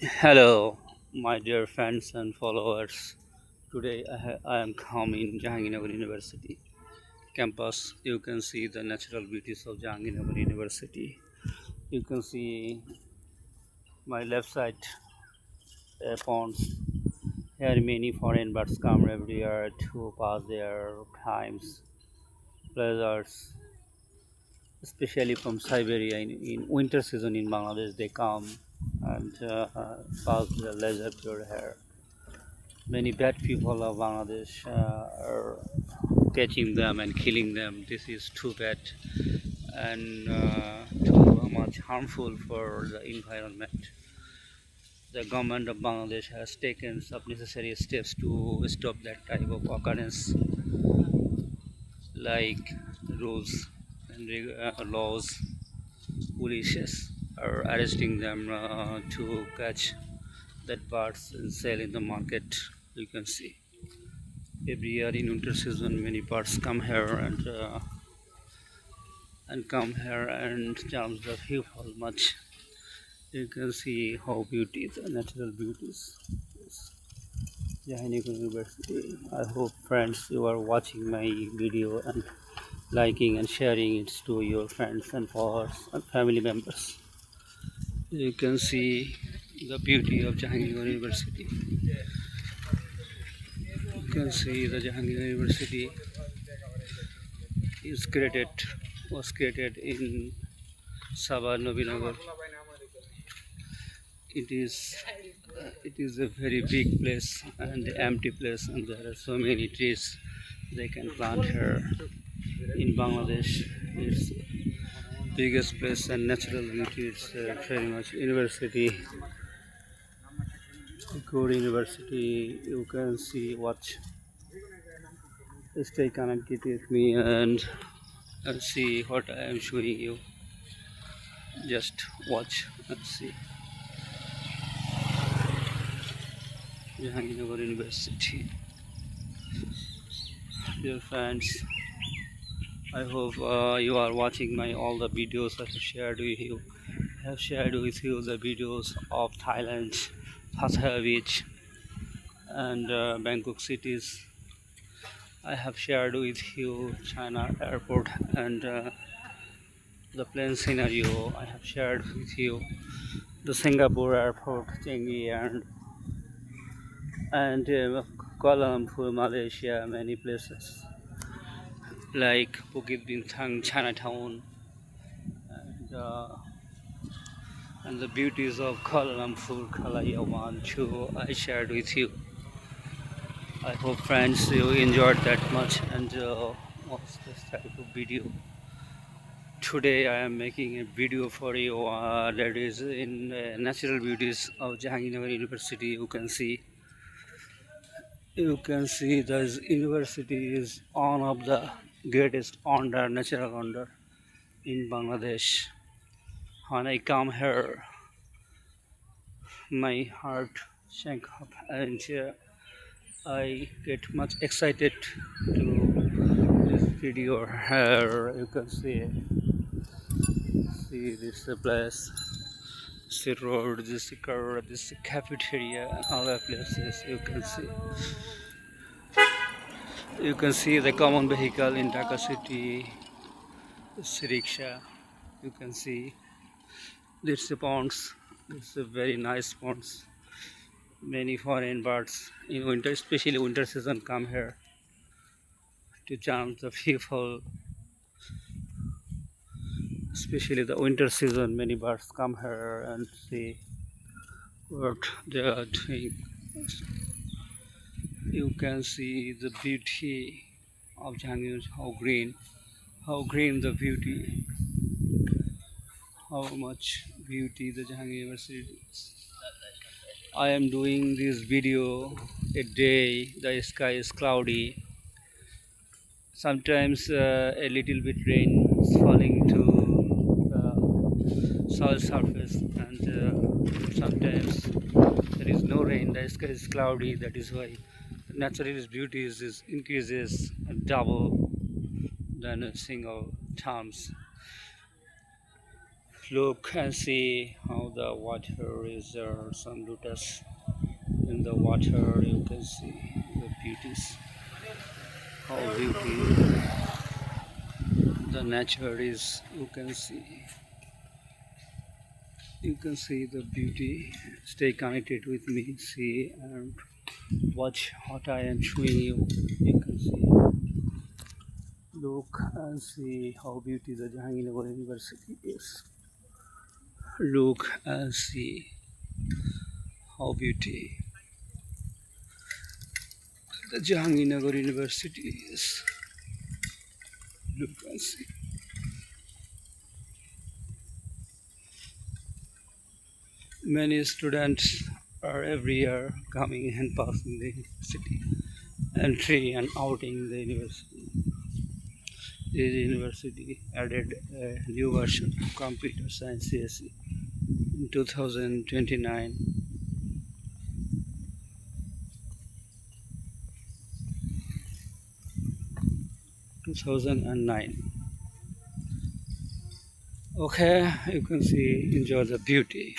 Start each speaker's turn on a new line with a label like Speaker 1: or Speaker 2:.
Speaker 1: Hello, my dear friends and followers. Today I am come in Jahangirnagor University campus. You can see the natural beauties of Jahangirnagor University. You can see my left side ponds. Here many foreign birds come every year to pass their times, pleasures, especially from Siberia in winter season in Bangladesh. They come and pass their leisure period here. Many bad people of Bangladesh are catching them and killing them. This is too bad and too much harmful for the environment. The government of Bangladesh has taken some necessary steps to stop that type of occurrence, like rules and laws. Police are arresting them to catch that birds and sell in the market. You can see. Every year in winter season, many birds come here and charms the people much. You can see how beauty, the natural beauties. Yes. Jahangirnagor University. I hope friends you are watching my video and liking and sharing it to your friends and followers and family members. You can see the beauty of Jahangirnagor University. You can see the Jahangirnagor University is created was created in Sabah Nabinagar. It is a very big place and empty place, and there are so many trees they can plant here in Bangladesh. It's biggest place and natural beauty. It's very much university, good university. You can see, watch, stay connected with me and see what I am showing you. Just watch and see. Jahangirnagor University. Dear friends, I hope you are watching my all the videos I have shared with you. I have shared with you the videos of Thailand, Pattaya Beach, and Bangkok cities. I have shared with you China airport and the plane scenario. I have shared with you the Singapore airport, Changi, and Kuala Lumpur, Malaysia, many places like Bukit Bintang, Chinatown, and and the beauties of Kuala Lumpur, Kalayawan too. I shared with you. I hope friends you enjoyed that much and watch this type of video. Today I am making a video for you that is in natural beauties of Jahangirnagar University. You can see this university is one of the greatest wonder, natural wonder in Bangladesh. When I come here, my heart sank up and I get much excited to this video here. You can see this place, this road, this car, this cafeteria, and other places. You can see the common vehicle in Dhaka city, this rickshaw. You can see this ponds. This is a very nice ponds. Many foreign birds in winter, especially winter season, come here to charm the people. Especially the winter season, many birds come here and see what they are doing. You can see the beauty of Jahangir, how green the beauty, how much beauty the Jahangir University is. I am doing this video a day, the sky is cloudy. Sometimes a little bit rain is falling to the soil surface, and sometimes there is no rain, the sky is cloudy. That is why natural beauty is increases double than a single times. Look and see how the water is there. Some lotus in the water. You can see the beauties. How beauty the nature is. You can see. You can see the beauty. Stay connected with me. See and watch what I am showing you. You can see. Look and see how beauty the Jahangirnagor University is. Look and see how beauty the Jahangirnagor University is. Look and see. Many students are every year coming and passing the university, entry and outing the university. This university added a new version of computer science CSE in 2029. 2009. Okay, you can see, enjoy the beauty.